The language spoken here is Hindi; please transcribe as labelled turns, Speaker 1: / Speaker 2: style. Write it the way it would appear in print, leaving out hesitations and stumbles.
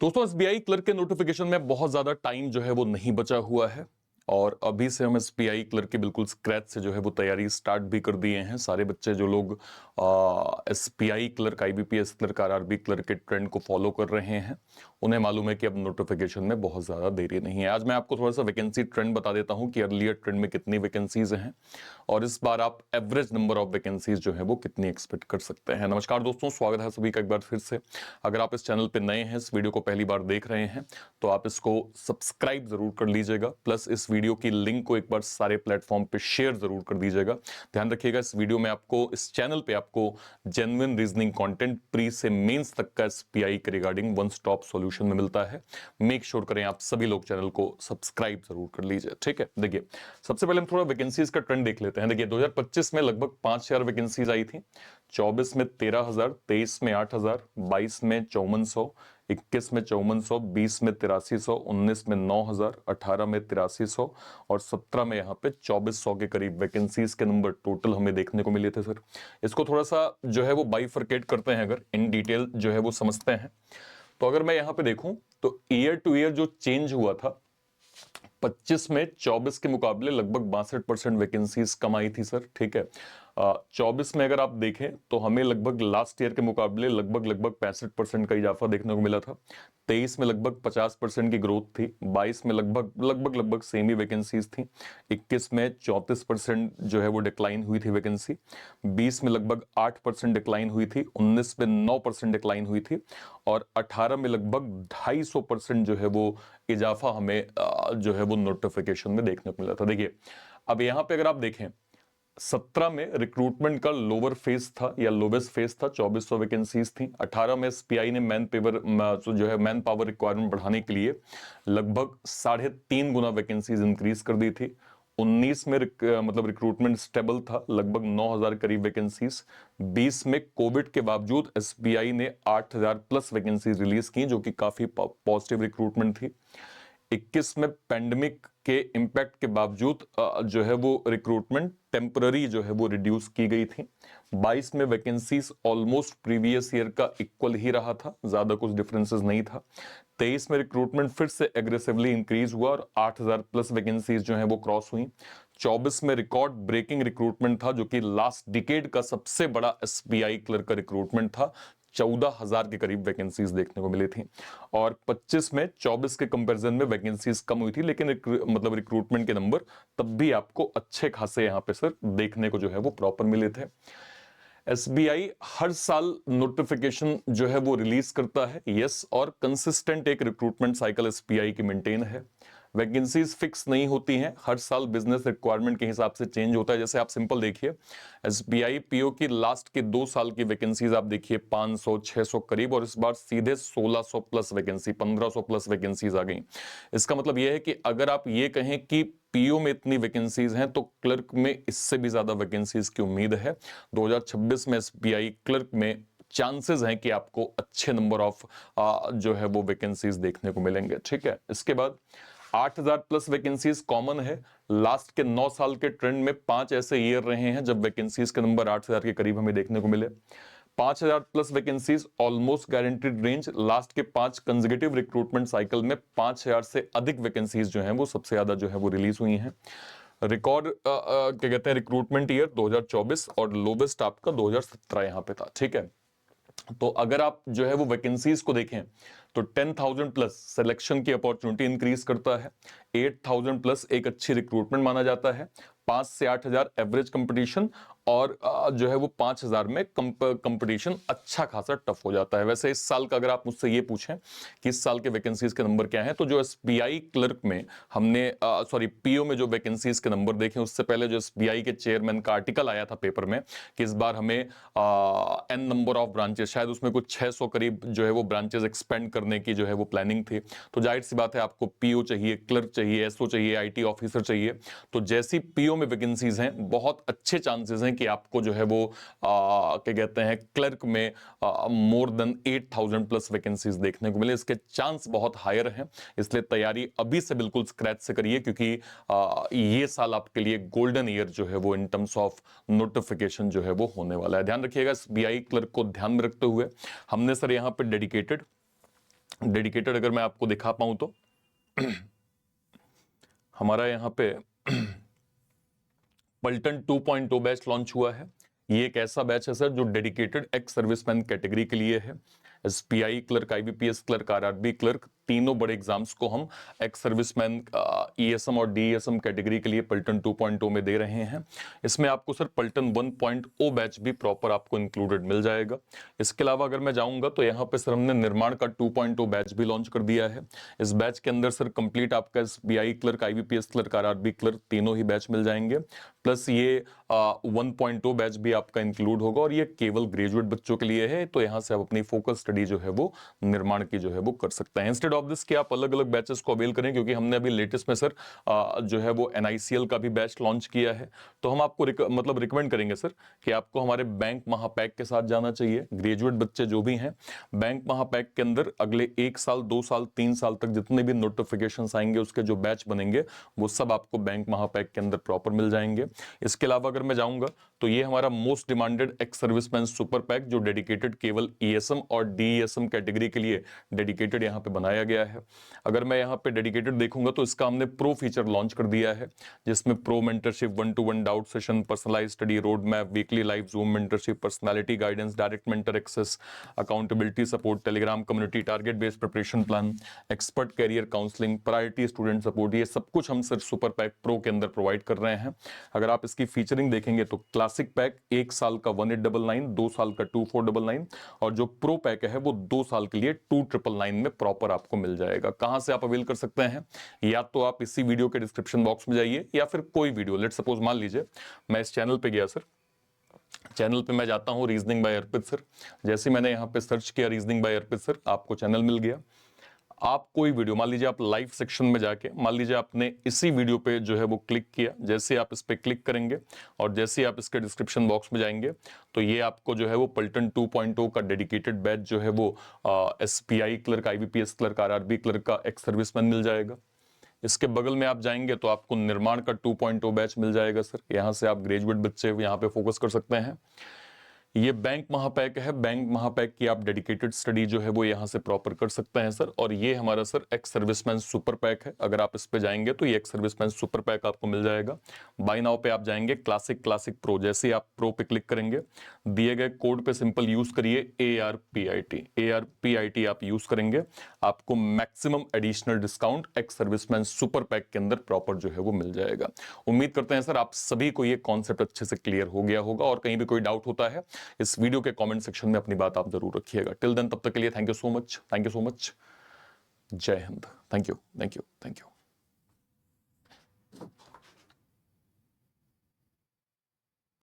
Speaker 1: दोस्तों एसबीआई क्लर्क के नोटिफिकेशन में बहुत ज्यादा टाइम जो है वो नहीं बचा हुआ है और अभी से हम एसबीआई क्लर्क की बिल्कुल स्क्रैच से जो है वो तैयारी स्टार्ट भी कर दिए हैं। सारे बच्चे जो लोग SBI clerk, IBPS clerk, RRB clerk के ट्रेंड को फॉलो कर रहे हैं, उन्हें मालूम है कि अब नोटिफिकेशन में बहुत ज्यादा देरी नहीं है। आज मैं आपको थोड़ा सा वैकेंसी ट्रेंड बता देता हूं कि अर्लियर ट्रेंड में कितनी वैकेंसीज हैं और इस बार आप एवरेज नंबर ऑफ वैकेंसीज जो है वो कितनी एक्सपेक्ट कर सकते हैं। नमस्कार दोस्तों, स्वागत है सभी का एक बार फिर से। अगर आप इस चैनल पे नए हैं, इस वीडियो को पहली बार देख रहे हैं, तो आप इसको सब्सक्राइब जरूर कर लीजिएगा, प्लस इस वीडियो की लिंक को एक बार सारे प्लेटफॉर्म पे शेयर जरूर कर दीजिएगा। ध्यान रखिएगा, इस वीडियो में आपको, इस चैनल पे आपको जेन्युइन रीजनिंग कंटेंट प्री से मेंस तक का एसबीआई के रिगार्डिंग वन स्टॉप सॉल्यूशन में मिलता है। मेक श्योर करें आप सभी लोग चैनल को सब्सक्राइब जरूर कर लीजिए, ठीक है। देखिए, सबसे पहले हम थोड़ा वैकेंसीज का ट्रेंड देख लेते हैं। देखिए, 2025 में लगभग 5,000 वैकेंसीज आई थी, 24 में 13,000, 23 में 8,000, 22 में 5400, 21 में 5400, 20 में 8300, 19 में 9,000, 18 में 8300 और 17 में यहाँ पे 2400 के करीब वैकेंसीज के नंबर टोटल हमें देखने को मिले थे सर। इसको थोड़ा सा जो है वो बाइफरकेट करते हैं, अगर इन डिटेल जो है वो समझते हैं, तो अगर मैं यहाँ पे देखूं तो ईयर टू ईयर जो चेंज हुआ था, 25 में 24 के मुकाबले लगभग 62% वैकेंसीज कम आई थी सर, ठीक है। 24 में अगर आप देखें तो हमें लगभग लास्ट ईयर के मुकाबले लगभग 65% का इजाफा देखने को मिला था। 23 में लगभग 50% की ग्रोथ थी। 22 में लगभग सेम ही वैकेंसीज थी। 21 में 34% जो है वो डिक्लाइन हुई थी वैकेंसी। 20 में लगभग 8% डिक्लाइन हुई थी। 19 में 9% डिक्लाइन हुई थी और 18 में लगभग 250% जो है वो इजाफा हमें जो है वो नोटिफिकेशन में देखने को मिला था। देखिए, अब यहां पे अगर आप देखें, 17 में रिक्रूटमेंट का लोअर फेज था या लोवेस्ट फेज था, 2400 वैकेंसीज थी। 18 में एसबीआई ने मैन पावर रिक्वायरमेंट बढ़ाने के लिए लगभग 3.5 गुना वैकेंसीज इंक्रीज कर दी थी। 19 में रिक्रूटमेंट स्टेबल था, लगभग 9,000 करीब वैकेंसीज। 20 में कोविड के बावजूद एसबीआई ने 8,000 प्लस वैकेंसीज रिलीज की, जो कि काफी पॉजिटिव रिक्रूटमेंट थी। 21 में पेंडेमिक के इंपैक्ट के बावजूद जो है वो रिक्रूटमेंट टेम्पररी जो है वो रिड्यूस की गई थी। 22 में वैकेंसीज ऑलमोस्ट प्रीवियस ईयर का इक्वल ही रहा था, ज्यादा कुछ डिफरेंसेस नहीं था। 23 में रिक्रूटमेंट फिर से एग्रेसिवली इंक्रीज हुआ और 8,000 प्लस वैकेंसीज जो है वो क्रॉस हुई। 24 में रिकॉर्ड ब्रेकिंग रिक्रूटमेंट था, जो कि लास्ट डिकेड का सबसे बड़ा एसबीआई क्लर्क का रिक्रूटमेंट था। 14,000 के करीब वैकेंसीज देखने को मिली थी और 25 में 24 के कंपैरिजन में वैकेंसीज कम हुई थी, लेकिन रिक्रूटमेंट के नंबर तब भी आपको अच्छे खासे यहां पे सर देखने को जो है वो प्रॉपर मिले थे। एसबीआई हर साल नोटिफिकेशन जो है वो रिलीज करता है, यस, और कंसिस्टेंट एक रिक्रूटमेंट साइकिल एसबीआई की मेंटेन है। वैकेंसीज फिक्स नहीं होती हैं, हर साल बिजनेस रिक्वायरमेंट के हिसाब से चेंज होता है। जैसे आप सिंपल देखिए, एसबीआई पीओ की लास्ट के 2 साल की वैकेंसीज आप देखिए 500 600 करीब, और इस बार सीधे 1600 प्लस वैकेंसी, 1500 प्लस वैकेंसीज आ गई। इसका मतलब यह है कि अगर आप ये कहें कि पीओ में इतनी वैकेंसीज हैं, तो क्लर्क में इससे भी ज्यादा वैकेंसीज की उम्मीद है। 2026 में एसबीआई क्लर्क में चांसेस हैं कि आपको अच्छे नंबर ऑफ जो है वो वैकेंसीज देखने को मिलेंगे, ठीक है। इसके बाद 8,000 प्लस वैकेंसीज कॉमन है। लास्ट के 9 साल के ट्रेंड में 5 ऐसे ईयर रहे हैं जब वैकेंसीज के नंबर 8,000 के करीब हमें देखने को मिले। 5,000 plus vacancies almost guaranteed range. Last के 5 कंसेक्यूटिव रिक्रूटमेंट साइकिल में 5,000 से अधिक वैकेंसीज जो हैं वो सबसे ज्यादा जो है वो रिलीज हुई हैं। रिकॉर्ड क्या कहते हैं, रिक्रूटमेंट ईयर 2024 और लोवेस्ट आपका 2017 यहां पे था, ठीक है। तो अगर आप जो है वो वैकेंसीज को देखें तो 10,000 प्लस सिलेक्शन की अपॉर्चुनिटी इंक्रीज करता है। 8,000 प्लस एक अच्छी रिक्रूटमेंट माना जाता है। 5 से 8,000 एवरेज कंपटीशन और जो है वो 5,000 में कंपटीशन अच्छा खासा टफ हो जाता है। वैसे इस साल का अगर आप मुझसे ये पूछें कि इस साल के वैकेंसीज के नंबर क्या हैं, तो जो एसबीआई क्लर्क में हमने पीओ में जो वैकेंसीज के नंबर देखे, उससे पहले जो एसबीआई के चेयरमैन का आर्टिकल आया था पेपर में कि इस बार हमें एन नंबर ऑफ ब्रांचेस, शायद उसमें कुछ 600 करीब जो है वो ब्रांचेस एक्सपेंड करने की जो है वो प्लानिंग थी। तो जाहिर सी बात है, आपको पीओ चाहिए, क्लर्क चाहिए, एसओ चाहिए, आईटी ऑफिसर चाहिए। तो जैसी पीओ में वैकेंसीज हैं, बहुत अच्छे चांसेस हैं कि आपको जो है वो क्या कहते हैं, क्लर्क में मोर देन 8,000 प्लस वैकेंसीज देखने को मिले। इसके चांस बहुत हायर हैं, इसलिए तैयारी अभी से बिल्कुल स्क्रैच से करिए, क्योंकि ये साल आपके लिए गोल्डन ईयर जो है वो इन टर्म्स ऑफ नोटिफिकेशन जो है वो होने वाला है। ध्यान रखिएगा, एसबीआई क्लर्क को ध्यान में रखते हुए हमने सर यहाँ पे डेडिकेटेड डेडिकेटेड अगर मैं आपको दिखा पाऊं तो हमारा यहाँ पे पलटन 2.0 बैच लॉन्च हुआ है। ये एक ऐसा बैच है सर जो डेडिकेटेड एक्स सर्विसमैन कैटेगरी के लिए है। SPI clerk, IBPS clerk, RRB clerk, तीनों बड़े एग्जाम्स को हम एक्स सर्विसमैन ईएसएम और डीईएसएम कैटेगरी के लिए पलटन 2.0 में दे रहे हैं। इसमें आपको सर पलटन 1.0 बैच भी प्रॉपर आपको इंक्लूडेड मिल जाएगा। इसके अलावा अगर मैं जाऊंगा तो यहाँ पे सर हमने निर्माण का 2.0 बैच भी लॉन्च कर दिया है। इस बैच के अंदर सर कंप्लीट आपका SBI clerk, IBPS clerk, RRB clerk तीनों ही बैच मिल जाएंगे। प्लस ये 1.0 बैच भी आपका इंक्लूड होगा और ये केवल ग्रेजुएट बच्चों के लिए है। तो यहाँ से आप अपनी फोकस स्टडी जो है वो निर्माण की जो है वो कर सकते हैं। इंस्टेड ऑफ दिस कि आप अलग अलग बैचेस को अवेल करें, क्योंकि हमने अभी लेटेस्ट में सर जो है वो एनआईसीएल का भी बैच लॉन्च किया है। तो हम आपको मतलब रिकमेंड करेंगे सर कि आपको हमारे बैंक महापैक के साथ जाना चाहिए। ग्रेजुएट बच्चे जो भी हैं, बैंक महापैक के अंदर अगले 1 साल, 2 साल, 3 साल तक जितने भी नोटिफिकेशन आएंगे उसके जो बैच बनेंगे वो सब आपको बैंक महापैक के अंदर प्रॉपर मिल जाएंगे। इसके अलावा अगर मैं जाऊंगा तो ये हमारा most demanded ex serviceman super pack जो डेडिकेटेड केवल ईएसएम और डीईएसएम कैटेगरी के लिए डेडिकेटेड यहाँ पे बनाया गया है। अगर मैं यहाँ पे डेडिकेटेड देखूंगा तो इसका हमने प्रो फीचर लॉन्च कर दिया है, जिसमें pro mentorship, 1-to-1 doubt session, personalise study road map, weekly live Zoom mentorship, personality guidance, direct mentor access, accountability support, Telegram community, target based preparation plan, expert career counselling, priority student support, ये सब कुछ हम सर सुपर पैक प्रो के अंदर प्रोवाइड कर रहे हैं। अगर आप इसकी फीचरिंग देखेंगे तो क्लासिक पैक 1 साल का 1899, 2 साल का 2499 और जो प्रो पैक है वो 2 साल के लिए 2999 में प्रॉपर आपको मिल जाएगा। कहां से आप अवेल कर सकते हैं? या तो आप इसी वीडियो के डिस्क्रिप्शन बॉक्स में जाइए या फिर कोई वीडियो, लेट सपोज मान लीजिए मैं इस चैनल पे गया सर, चैनल पे मैं जाता हूं रीजनिंग बाय अर्पित सर। जैसे मैंने यहां पे सर्च किया रीजनिंग बाय अर्पित सर, आपको चैनल मिल गया। आप कोई वीडियो, मान लीजिए आप लाइव सेक्शन में जाके, मान लीजिए आपने इसी वीडियो पे जो है वो क्लिक किया, जैसे आप इस पे क्लिक करेंगे और जैसे आप इसके डिस्क्रिप्शन बॉक्स में जाएंगे तो ये आपको जो है वो पलटन 2.0 का डेडिकेटेड बैच जो है वो SPI clerk, IBPS clerk, RRB clerk का एक्स सर्विसमैन मिल जाएगा। इसके बगल में आप जाएंगे तो आपको निर्माण का 2.0 बैच मिल जाएगा सर। यहां से आप ग्रेजुएट बच्चे यहाँ पे फोकस कर सकते हैं। ये बैंक महापैक है, बैंक महापैक की आप डेडिकेटेड स्टडी जो है वो यहाँ से प्रॉपर कर सकते हैं सर। और ये हमारा sir ex serviceman super pack है। अगर आप इस पे जाएंगे तो ये एक्स सर्विसमैन सुपर पैक आपको मिल जाएगा। बाय नाउ पे आप जाएंगे, क्लासिक, क्लासिक प्रो, जैसे ही आप प्रो पे क्लिक करेंगे दिए गए कोड पे सिंपल यूज करिए ARPIT आप यूज करेंगे, आपको maximum additional discount ex serviceman super pack के अंदर प्रॉपर जो है वो मिल जाएगा। उम्मीद करते हैं सर आप सभी को ये कॉन्सेप्ट अच्छे से क्लियर हो गया होगा और कहीं भी कोई डाउट होता है इस वीडियो के कमेंट सेक्शन में अपनी बात आप जरूर रखिएगा। टिल देन, तब तक के लिए thank you so much, thank you so much. जय हिंद। Thank you, thank you, thank you.